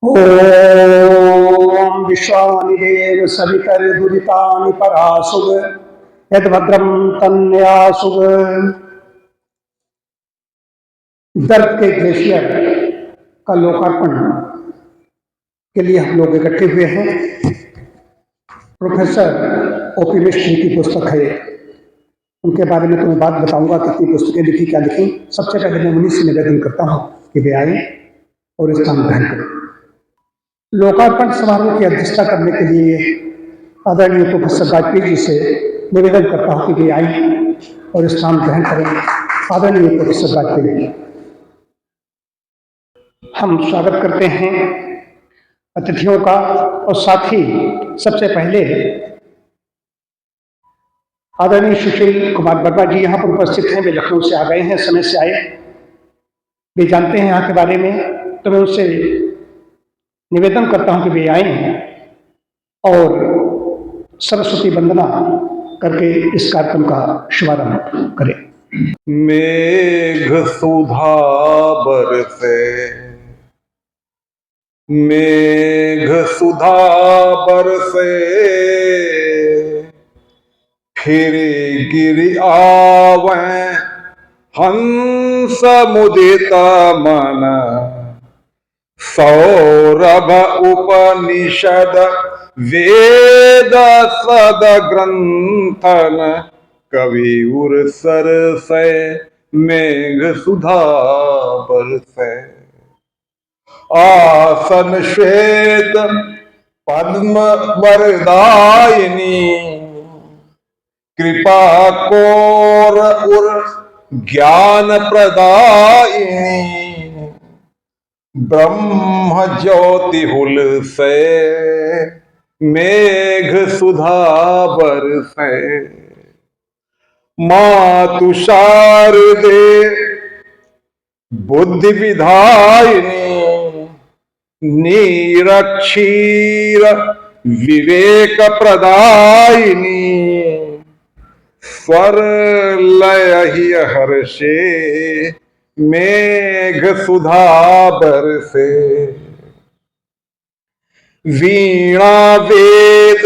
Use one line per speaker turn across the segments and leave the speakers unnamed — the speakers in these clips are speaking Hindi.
ओम विश्वानि देव सवितर्दुरितानि परासुव यद्भद्रं तन्यासुव। दर्द के ग्लेशियर का लोकार्पण के लिए हम लोग इकट्ठे हुए हैं। प्रोफेसर ओपी मिश्र की पुस्तक है, उनके बारे में तुम्हें बात बताऊंगा, कितनी पुस्तकें लिखी, क्या लिखी। सबसे पहले मैं उन्हीं से निवेदन करता हूँ कि वे आए और स्थान ग्रहण करें। लोकार्पण समारोह की अध्यक्षता करने के लिए आदरणीय प्रोफेसर वाजपेयी जी से निवेदन करता हूँ कि वे आए और स्थान ग्रहण करें। आदरणीय प्रोफेसर वाजपेयी जी, हम स्वागत करते हैं अतिथियों का। और साथ ही सबसे पहले आदरणीय सुशील कुमार वर्मा जी यहाँ पर उपस्थित हैं। वे लखनऊ से आ गए हैं, समय से आए, वे जानते हैं यहाँ के बारे में। तो मैं उनसे निवेदन करता हूँ कि वे आए और सरस्वती वंदना करके इस कार्यक्रम का शुभारंभ करें।
मेघ सुधा बरसे, मेघ सुधा बरसे, फिर गिर आवे हंस मुदित मन, सौरभ उपनिषद वेद सद ग्रंथन, कवि उर सरसे मेघ सुधा बरसे। आसन श्वेत पद्म वरदायिनी, कृपा कोर उर ज्ञान प्रदायिनी, ब्रह्म ज्योति हुल से मेघ सुधा बरसे। मातु शारदे बुद्धि विधायिनी, नीरक्षीर विवेक प्रदायिनी, स्वर लय ही हर्षे मेघ सुधा बरसे। वीणा वेद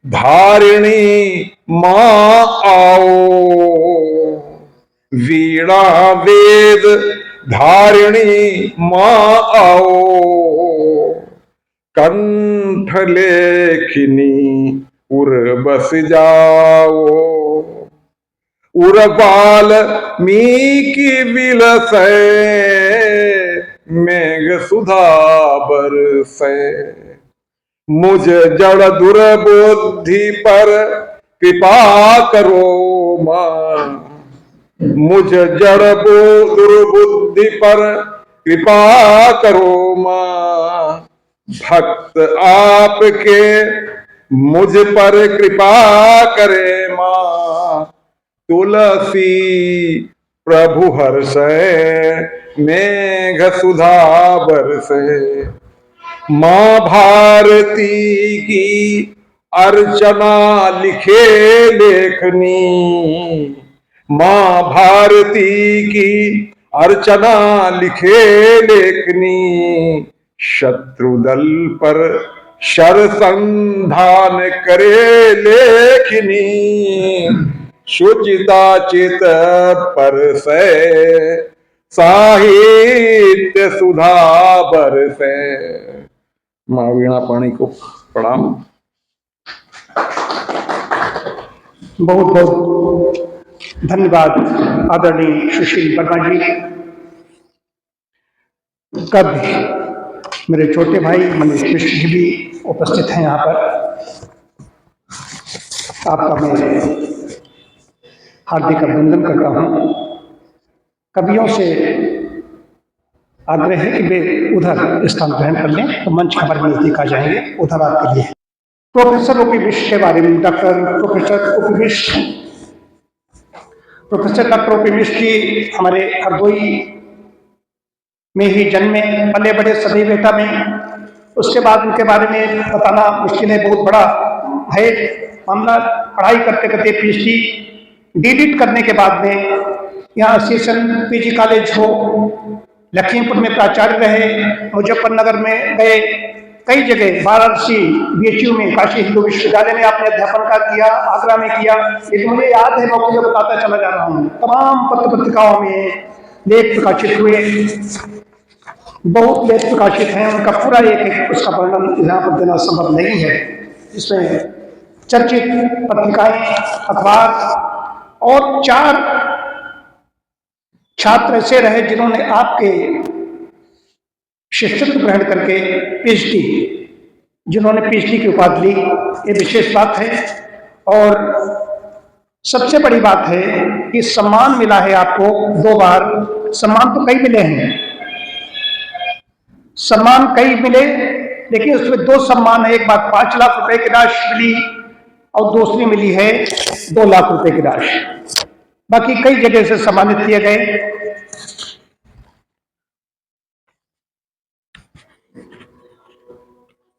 धारिणी मां आओ, वीणा वेद धारिणी मां आओ, कंठ लेखिनी उर बस जाओ, उर्वाल मीकी विलसे मेघ सुधा बरसे। मुझ जड़ दुर्बुद्धि पर कृपा करो मां, मुझ जड़ दुर्बुद्धि पर कृपा करो मां, भक्त आपके मुझ पर कृपा करे मां, तुलसी प्रभु हर्षे मेघ सुधा बरसे। मां भारती की अर्चना लिखे लेखनी, मां भारती की अर्चना लिखे लेखनी, शत्रुदल पर शर संधान करे लेखनी, शुचिता चित परसे साहित्य सुधा बरसे। मां वीणा पाणी को प्रणाम।
बहुत बहुत धन्यवाद आदरणीय सुशील वर्मा जी। कब मेरे छोटे भाई मनीष मिश्र जी भी उपस्थित हैं यहाँ पर। आपका मैं हार्दिक अभिनंदन करता हूँ। कवियों से आग्रह है कि वे उधर स्थान ग्रहण कर लें, तो मंच हमारे नजदीक आ जाएंगे, उधर आपके लिए। प्रोफेसर ओपी मिश्र के बारे में doctor professor doctor OP Mishra ji हमारे हरदोई में ही जन्मे, पले बड़े सदी बेटा में। उसके बाद उनके बारे में बताना मुश्किल है, बहुत बड़ा है मामला। पढ़ाई करते करते पीएचडी डीलिट करने के बाद में यहाँ एसोसिएशन पीजी कॉलेज हो, लखीमपुर में प्राचार्य रहे, मुजफ्फरनगर में गए, कई जगह, वाराणसी, बीएचयू में, काशी हिंदू विश्वविद्यालय में आपने अध्यापन का किया, आगरा में किया। लेकिन मुझे याद है, मैं आपको बताता चला जा रहा हूँ, तमाम पत्र पत्रिकाओं में लेख प्रकाशित हुए, बहुत लेख प्रकाशित हैं, उनका पूरा एक उसका वर्णन यहाँ पर देना संभव नहीं है, जिसमें चर्चित पत्रिकाएं, अखबार और 4 छात्र ऐसे रहे जिन्होंने आपके शिष्यत्व ग्रहण करके पीएचडी, जिन्होंने पीएचडी की उपाधि ली, ये विशेष बात है। और सबसे बड़ी बात है कि सम्मान मिला है आपको 2 बार। सम्मान तो कई मिले हैं, सम्मान कई मिले, लेकिन उसमें 2 सम्मान है। एक बात 5 लाख रुपए की राशि मिली और दूसरी मिली है 2 लाख रुपए की राशि। बाकी कई जगह से सम्मानित किए गए।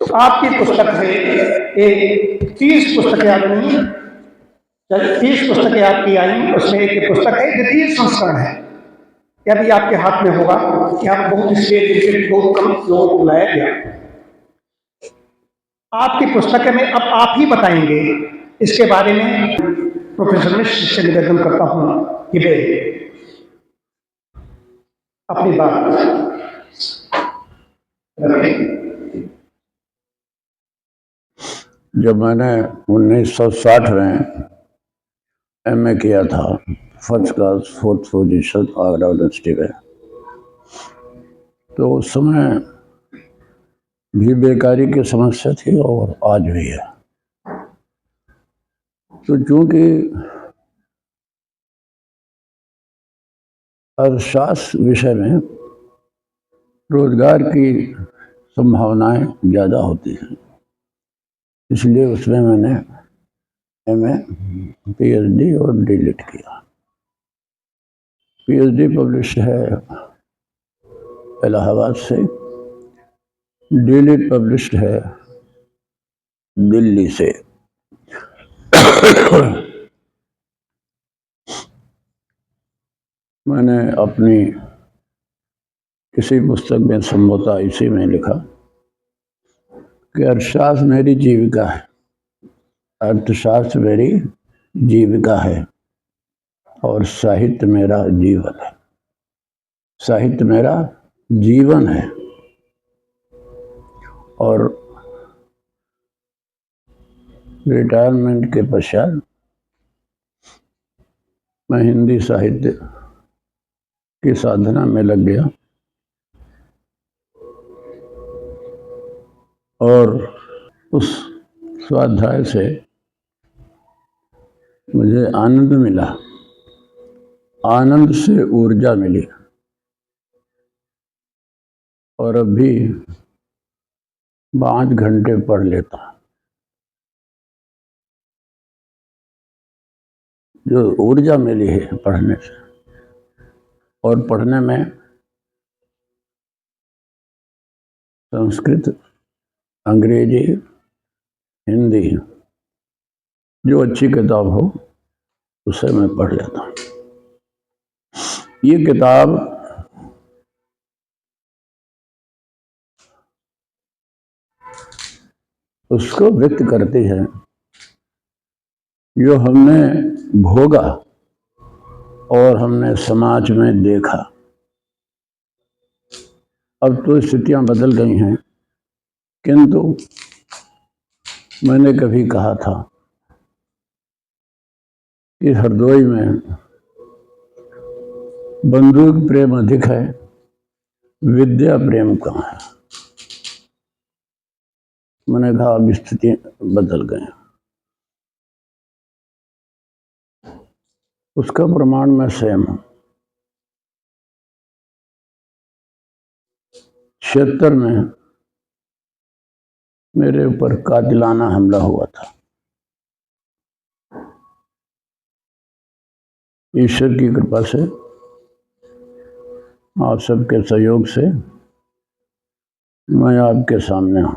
तो आपकी पुस्तक है, एक 30 पुस्तकें आ गई, 30 पुस्तकें आपकी आई, उसमें एक पुस्तक है, द्वितीय संस्करण है, यह भी आपके हाथ में होगा। यहाँ बहुत इसलिए बहुत कम लोगों को बुलाया गया। आपकी पुस्तक में अब आप ही बताएंगे इसके बारे में। प्रोफेसर मिश्र से निवेदन करता हूँ कि वे अपनी बात रखें।
जब मैंने 1960 में एमए किया था, first class 4th position Agra university में, तो उस समय भी बेकारी की समस्या थी और आज भी है। तो चूंकि अर्थशास्त्र विषय में रोजगार की संभावनाएं ज़्यादा होती हैं, इसलिए उसमें मैंने एमए, पीएचडी और डीलिट किया। पीएचडी पब्लिश है इलाहाबाद से, डीलिट पब्लिश्ड है दिल्ली से। मैंने अपनी किसी पुस्तक में संभवतः इसी में लिखा कि अर्थशास्त्र मेरी जीविका है, अर्थशास्त्र मेरी जीविका है और साहित्य मेरा जीवन है, साहित्य मेरा जीवन है। और रिटायरमेंट के पश्चात मैं हिंदी साहित्य की साधना में लग गया और उस स्वाध्याय से मुझे आनंद मिला, आनंद से ऊर्जा मिली। और अब भी 5 घंटे पढ़ लेता हूँ। जो ऊर्जा मिली है पढ़ने से, और पढ़ने में संस्कृत, अंग्रेजी, हिंदी, जो अच्छी किताब हो उसे मैं पढ़ लेता हूँ। ये किताब उसको व्यक्त करती है जो हमने भोगा और हमने समाज में देखा। अब तो स्थितियां बदल गई हैं, किंतु मैंने कभी कहा था कि हरदोई में बंदूक प्रेम अधिक है, विद्या प्रेम कम है। मैंने कहा अब स्थिति बदल गई। उसका प्रमाण मैं स्वयं हूं। 76 में मेरे ऊपर कातिलाना हमला हुआ था। ईश्वर की कृपा से, आप सबके सहयोग से मैं आपके सामने हूं।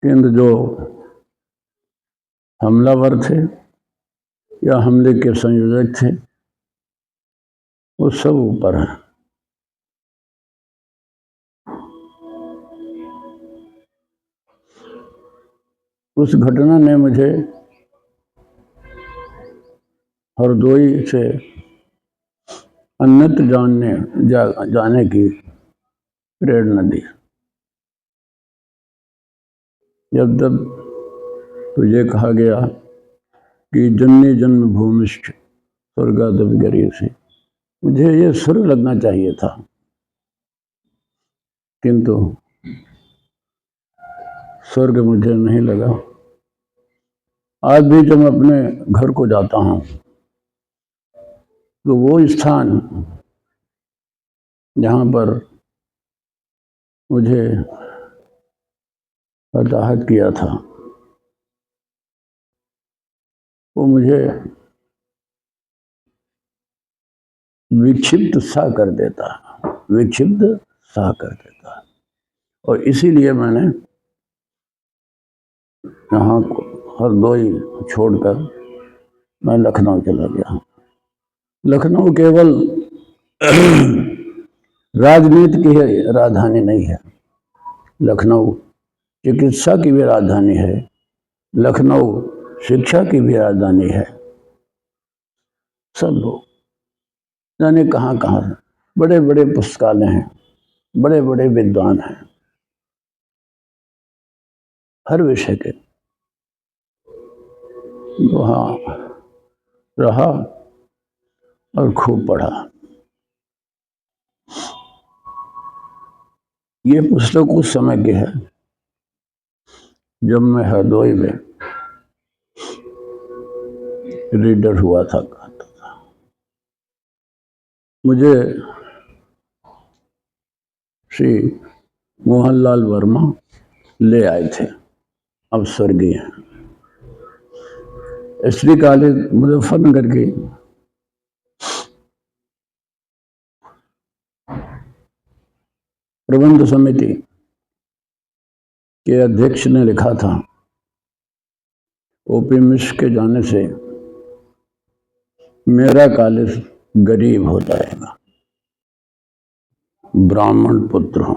किंतु जो हमलावर थे या हमले के संयोजक थे, वो सब ऊपर हैं। उस घटना ने मुझे हरदोई से अन्यत्र जाने की प्रेरणा दी। जब तुझे कहा गया कि जननी जन्मभूमिश्च स्वर्गादपि गरीयसी, मुझे ये स्वर्ग लगना चाहिए था, किंतु स्वर्ग मुझे नहीं लगा। आज भी जब मैं अपने घर को जाता हूँ तो वो स्थान जहाँ पर मुझे हताहत किया था, वो मुझे विक्षिप्त सा कर देता, विक्षिप्त सा कर देता। और इसीलिए मैंने यहाँ हरदोई छोड़कर मैं लखनऊ चला गया। लखनऊ केवल राजनीति की राजधानी नहीं है, लखनऊ चिकित्सा की भी राजधानी है, लखनऊ शिक्षा की भी राजधानी है। सब लोग जाने कहाँ कहाँ बड़े बड़े पुस्तकालय हैं, बड़े बड़े विद्वान हैं, हर विषय के। वहाँ रहा और खूब पढ़ा। ये पुस्तक उस समय की है जब मैं हरदोई में रीडर हुआ था। मुझे श्री मोहनलाल वर्मा ले आए थे, अब स्वर्गीय हैं, एसडी कॉलेज मुजफ्फरनगर की प्रबंध समिति के अध्यक्ष ने लिखा था, ओपी मिश्र के जाने से मेरा कॉलेज गरीब हो जाएगा। ब्राह्मण पुत्र हूं,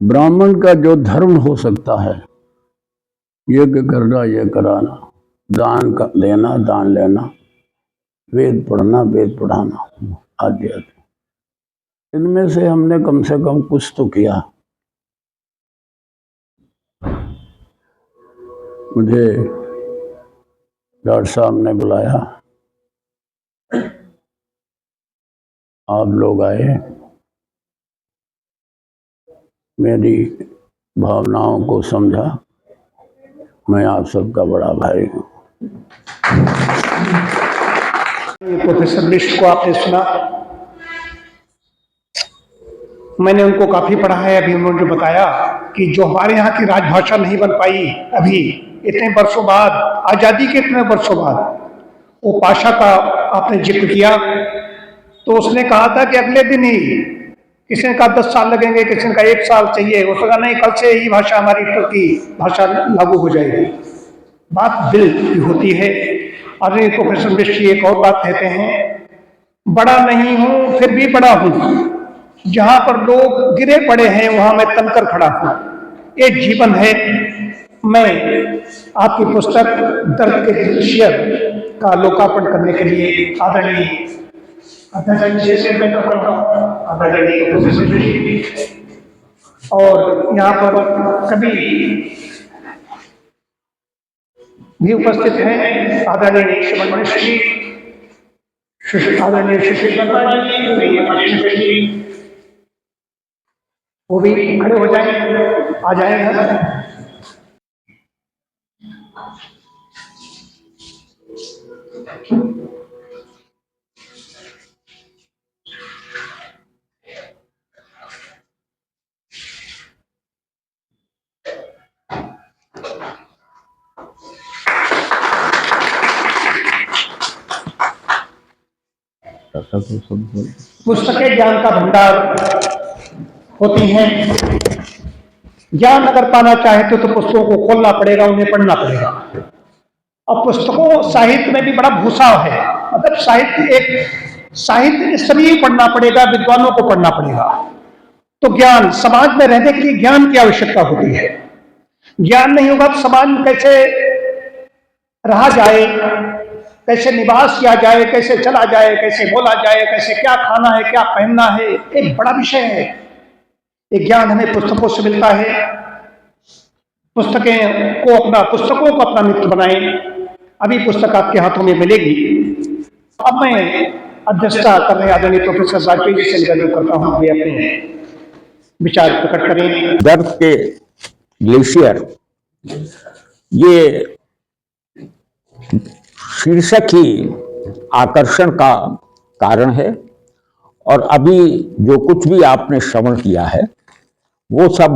ब्राह्मण का जो धर्म हो सकता है, यज्ञ करना, यह कराना, दान देना, दान लेना, वेद पढ़ना, वेद पढ़ाना आदि आदि, इनमें से हमने कम से कम कुछ तो किया। मुझे डॉक्टर साहब ने बुलाया, आप लोग आए, मेरी भावनाओं को समझा, मैं आप सबका बड़ा भाई हूँ।
प्रोफेसर मिश्र को आपने सुना, मैंने उनको काफी पढ़ा है। अभी उन्होंने बताया कि जो हमारे यहाँ की राजभाषा नहीं बन पाई अभी इतने वर्षों बाद, आजादी के इतने वर्षों बाद, वो भाषा का आपने जिक्र किया, तो उसने कहा था कि अगले दिन ही, किसी ने कहा 10 साल लगेंगे, किसी ने कहा 1 साल चाहिए, उसने कहा नहीं, कल से ही भाषा हमारी की भाषा लागू हो जाएगी। बात दिल की होती है। और प्रोफेसर मिश्र एक और बात कहते हैं, बड़ा नहीं हूं फिर भी बड़ा हूं, जहां पर लोग गिरे पड़े हैं वहां मैं तनकर खड़ा हूं। एक जीवन है। मैं आपकी पुस्तक दर्द के दृश्य का लोकार्पण करने के लिए आदरणीय और यहाँ पर कभी भी उपस्थित हैं आदरणीय श्रीमन श्री आदरणीय सुशील जी, वो भी खड़े हो जाएं, आ जाएगा। पुस्तकें ज्ञान का भंडार होती हैं। ज्ञान अगर पाना चाहे तो पुस्तकों को खोलना पड़ेगा, उन्हें पढ़ना पड़ेगा। और पुस्तकों साहित्य में भी बड़ा भूसा है, मतलब साहित्य सभी पढ़ना पड़ेगा, विद्वानों को पढ़ना पड़ेगा। तो ज्ञान, समाज में रहने के लिए ज्ञान की आवश्यकता होती है। ज्ञान नहीं होगा तो समाज में कैसे रहा जाए, कैसे निवास किया जाए, कैसे चला जाए, कैसे बोला जाए, कैसे क्या खाना है, क्या पहनना है, एक बड़ा विषय है। ये ज्ञान हमें पुस्तकों से मिलता है। पुस्तकों को अपना मित्र बनाएं। अभी पुस्तक आपके हाथों में मिलेगी। अब मैं अध्यक्षता करने आदरणीय प्रोफेसर वाजपेयी जी से निवेदन करता हूँ, वे अपने विचार प्रकट करें।
दर्द के ग्लेशियर, ये शीर्षक ही आकर्षण का कारण है। और अभी जो कुछ भी आपने श्रवण किया है वो सब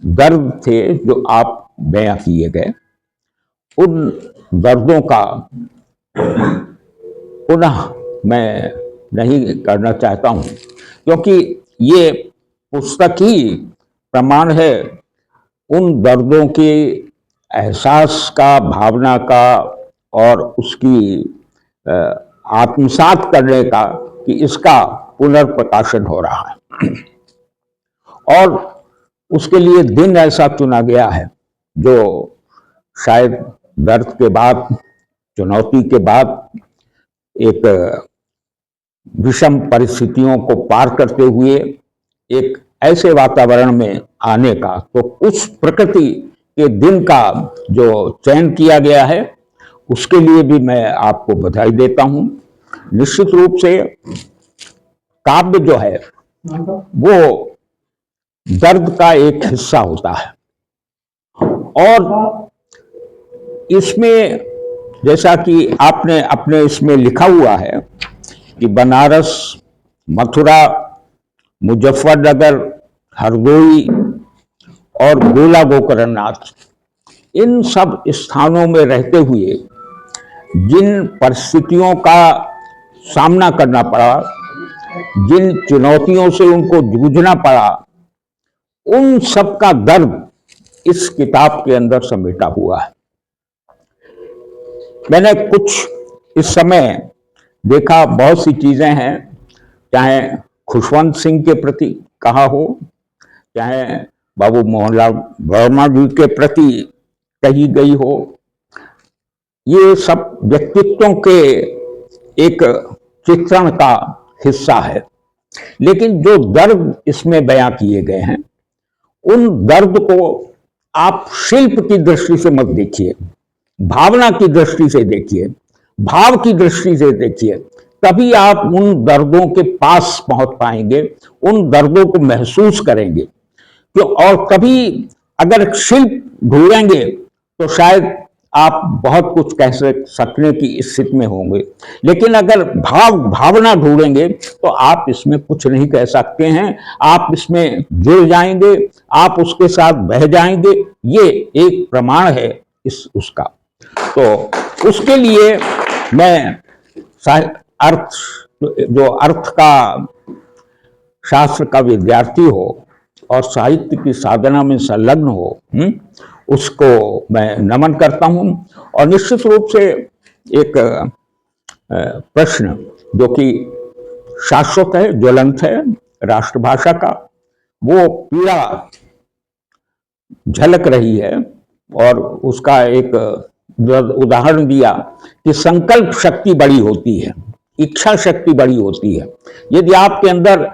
दर्द थे जो आप बयां किए गए। उन दर्दों का पुनः मैं नहीं करना चाहता हूं, क्योंकि ये पुस्तक ही प्रमाण है उन दर्दों के एहसास का, भावना का और उसकी आत्मसात करने का कि इसका पुनर्प्रकाशन हो रहा है। और उसके लिए दिन ऐसा चुना गया है जो शायद दर्द के बाद, चुनौती के बाद एक विषम परिस्थितियों को पार करते हुए एक ऐसे वातावरण में आने का, तो उस प्रकृति के दिन का जो चयन किया गया है उसके लिए भी मैं आपको बधाई देता हूं। निश्चित रूप से काव्य जो है वो दर्द का एक हिस्सा होता है। और इसमें जैसा कि आपने अपने इसमें लिखा हुआ है कि बनारस, मथुरा, मुजफ्फरनगर, हरदोई और गोला गोकर्णनाथ, इन सब स्थानों में रहते हुए जिन परिस्थितियों का सामना करना पड़ा, जिन चुनौतियों से उनको जूझना पड़ा, उन सब का दर्द इस किताब के अंदर समेटा हुआ है। मैंने कुछ इस समय देखा, बहुत सी चीजें हैं, चाहे खुशवंत सिंह के प्रति कहा हो, चाहे बाबू मोहनलाल वर्मा जी के प्रति कही गई हो, ये सब व्यक्तित्वों के एक चित्रण का हिस्सा है। लेकिन जो दर्द इसमें बयां किए गए हैं, उन दर्द को आप शिल्प की दृष्टि से मत देखिए, भावना की दृष्टि से देखिए, भाव की दृष्टि से देखिए, तभी आप उन दर्दों के पास पहुंच पाएंगे, उन दर्दों को महसूस करेंगे। और कभी अगर शिल्प ढूंढेंगे तो शायद आप बहुत कुछ कह सकने की स्थिति में होंगे, लेकिन अगर भावना ढूंढेंगे तो आप इसमें कुछ नहीं कह सकते हैं। आप इसमें जुड़ जाएंगे, आप उसके साथ बह जाएंगे। ये एक प्रमाण है उसका। तो उसके लिए मैं अर्थ का शास्त्र का विद्यार्थी हो और साहित्य की साधना में संलग्न हो, उसको मैं नमन करता हूं। और निश्चित रूप से एक प्रश्न जो कि शाश्वत है, ज्वलंत है, राष्ट्रभाषा का, वो पीड़ा झलक रही है। और उसका एक उदाहरण दिया कि संकल्प शक्ति बड़ी होती है, इच्छा शक्ति बड़ी होती है। यदि आपके अंदर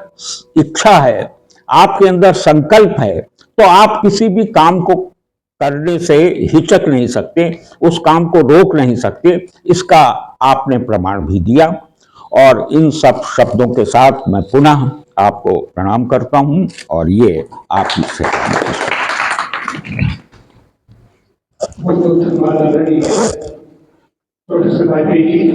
इच्छा है, आपके अंदर संकल्प है, तो आप किसी भी काम को करने से हिचक नहीं सकते, उस काम को रोक नहीं सकते। इसका आपने प्रमाण भी दिया। और इन सब शब्दों के साथ मैं पुनः आपको प्रणाम करता हूं और ये आपकी से
प्रोफेसर वाजपेयी जी